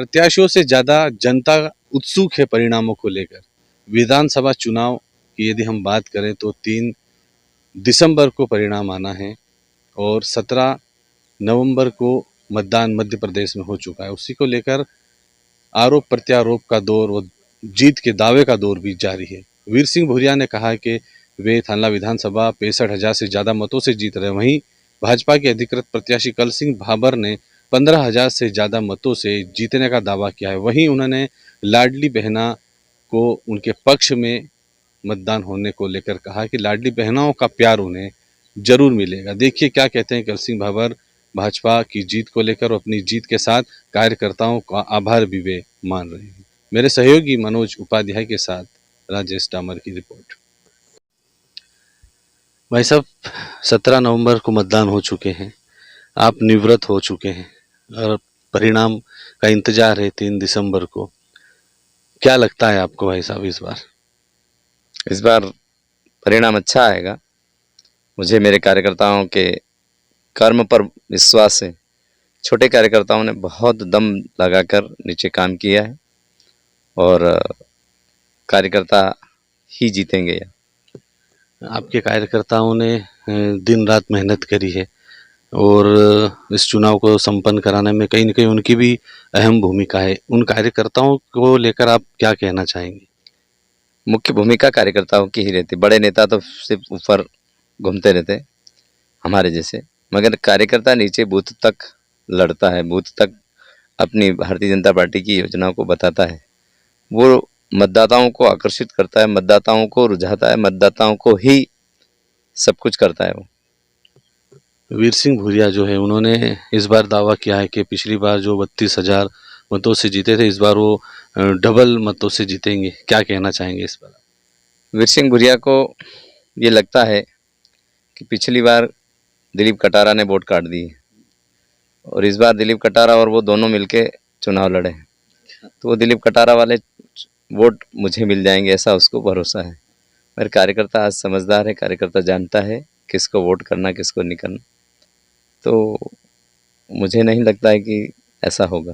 प्रत्याशियों से ज़्यादा जनता उत्सुक है परिणामों को लेकर। विधानसभा चुनाव की यदि हम बात करें तो 3 दिसंबर को परिणाम आना है और 17 नवंबर को मतदान मध्य प्रदेश में हो चुका है। उसी को लेकर आरोप प्रत्यारोप का दौर और जीत के दावे का दौर भी जारी है। वीर सिंह भूरिया ने कहा कि वे थानला विधानसभा 65,000 से ज़्यादा मतों से जीत रहे। वहीं भाजपा के अधिकृत प्रत्याशी कल सिंह भाबर ने 15,000 से ज़्यादा मतों से जीतने का दावा किया है। वहीं उन्होंने लाडली बहना को उनके पक्ष में मतदान होने को लेकर कहा कि लाडली बहनाओं का प्यार उन्हें जरूर मिलेगा। देखिए क्या कहते हैं कल सिंह भाबर भाजपा की जीत को लेकर। अपनी जीत के साथ कार्यकर्ताओं का आभार भी वे मान रहे हैं। मेरे सहयोगी मनोज उपाध्याय के साथ राजेश डामर की रिपोर्ट। भाई साहब, 17 नवंबर को मतदान हो चुके हैं, आप निवृत्त हो चुके हैं और परिणाम का इंतजार है 3 दिसंबर को। क्या लगता है आपको भाई साहब इस बार परिणाम अच्छा आएगा। मुझे मेरे कार्यकर्ताओं के कर्म पर विश्वास है। छोटे कार्यकर्ताओं ने बहुत दम लगाकर नीचे काम किया है और कार्यकर्ता ही जीतेंगे। आपके कार्यकर्ताओं ने दिन रात मेहनत करी है और इस चुनाव को संपन्न कराने में कहीं न कहीं उनकी भी अहम भूमिका है। उन कार्यकर्ताओं को लेकर आप क्या कहना चाहेंगे? मुख्य भूमिका कार्यकर्ताओं की ही रहती। बड़े नेता तो सिर्फ ऊपर घूमते रहते हमारे जैसे, मगर कार्यकर्ता नीचे बूथ तक लड़ता है, बूथ तक अपनी भारतीय जनता पार्टी की योजनाओं को बताता है। वो मतदाताओं को आकर्षित करता है, मतदाताओं को रुझाता है, मतदाताओं को ही सब कुछ करता है। वो वीर सिंह भूरिया जो है उन्होंने इस बार दावा किया है कि पिछली बार जो 32,000 मतों से जीते थे, इस बार वो डबल मतों से जीतेंगे। क्या कहना चाहेंगे इस पर? वीर सिंह भूरिया को ये लगता है कि पिछली बार दिलीप कटारा ने वोट काट दी और इस बार दिलीप कटारा और वो दोनों मिलके चुनाव लड़े, तो वो दिलीप कटारा वाले वोट मुझे मिल जाएंगे, ऐसा उसको भरोसा है। मेरे कार्यकर्ता आज समझदार है, कार्यकर्ता जानता है किसको वोट करना किसको नहीं करना, तो मुझे नहीं लगता है कि ऐसा होगा।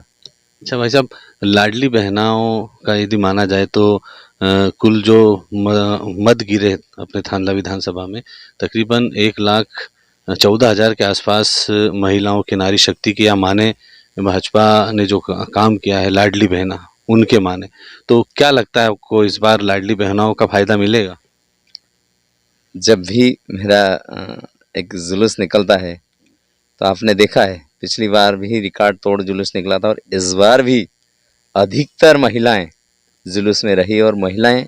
अच्छा भाई साहब, लाडली बहनाओं का यदि माना जाए तो कुल जो मत गिरे अपने थानला विधानसभा में तकरीबन 1,14,000 के आसपास महिलाओं की नारी शक्ति की या माने भाजपा ने जो काम किया है लाडली बहना उनके माने, तो क्या लगता है आपको इस बार लाडली बहनाओं का फायदा मिलेगा? जब भी मेरा एक जुलूस निकलता है तो आपने देखा है पिछली बार भी रिकॉर्ड तोड़ जुलूस निकला था और इस बार भी अधिकतर महिलाएं जुलूस में रही और महिलाएं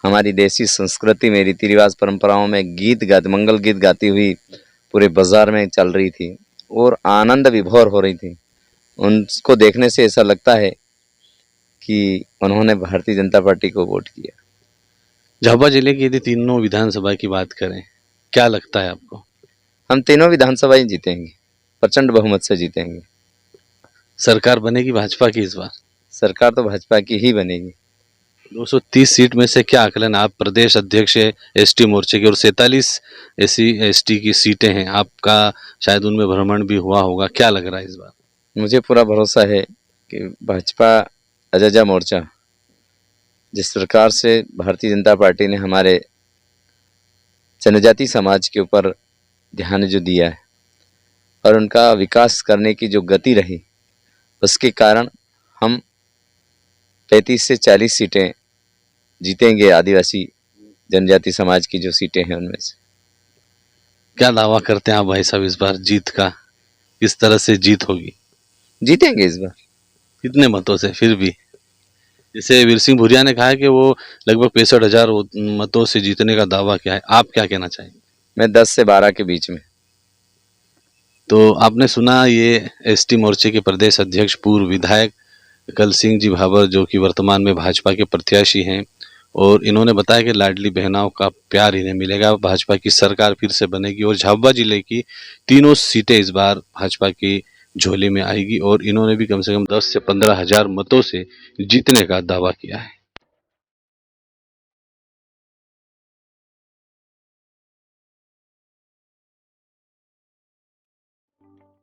हमारी देसी संस्कृति में रीति रिवाज परंपराओं में मंगल गीत गाती हुई पूरे बाजार में चल रही थी और आनंद विभोर हो रही थी। उनको देखने से ऐसा लगता है कि उन्होंने भारतीय जनता पार्टी को वोट किया। झाबुआ जिले की यदि तीनों विधानसभा की बात करें, क्या लगता है आपको? हम तीनों विधानसभा ही जीतेंगे, प्रचंड बहुमत से जीतेंगे। सरकार बनेगी भाजपा की इस बार? सरकार तो भाजपा की ही बनेगी। 230 सीट में से क्या आकलन? आप प्रदेश अध्यक्ष है एसटी मोर्चे के और 47 एससी एसटी की सीटें हैं, आपका शायद उनमें भ्रमण भी हुआ होगा। क्या लग रहा है इस बार? मुझे पूरा भरोसा है कि भाजपा अजजा मोर्चा जिस प्रकार से भारतीय जनता पार्टी ने हमारे जनजाति समाज के ऊपर ध्यान जो दिया है और उनका विकास करने की जो गति रही, उसके कारण हम 35 से 40 सीटें जीतेंगे। आदिवासी जनजाति समाज की जो सीटें हैं उनमें से। क्या दावा करते हैं आप भाई साहब इस बार जीत का? किस तरह से जीत होगी? जीतेंगे इस बार। कितने मतों से? फिर भी जैसे वीर सिंह भूरिया ने कहा है कि वो लगभग 65,000 मतों से जीतने का दावा किया है, आप क्या कहना चाहेंगे? मैं 10 से 12 के बीच में। तो आपने सुना ये एसटी मोर्चे के प्रदेश अध्यक्ष पूर्व विधायक कल सिंह जी भाबर जो कि वर्तमान में भाजपा के प्रत्याशी हैं और इन्होंने बताया कि लाडली बहनाओं का प्यार इन्हें मिलेगा, भाजपा की सरकार फिर से बनेगी और झाबुआ जिले की तीनों सीटें इस बार भाजपा की झोली में आएगी और इन्होंने भी कम से कम 10 से 15,000 मतों से जीतने का दावा किया है।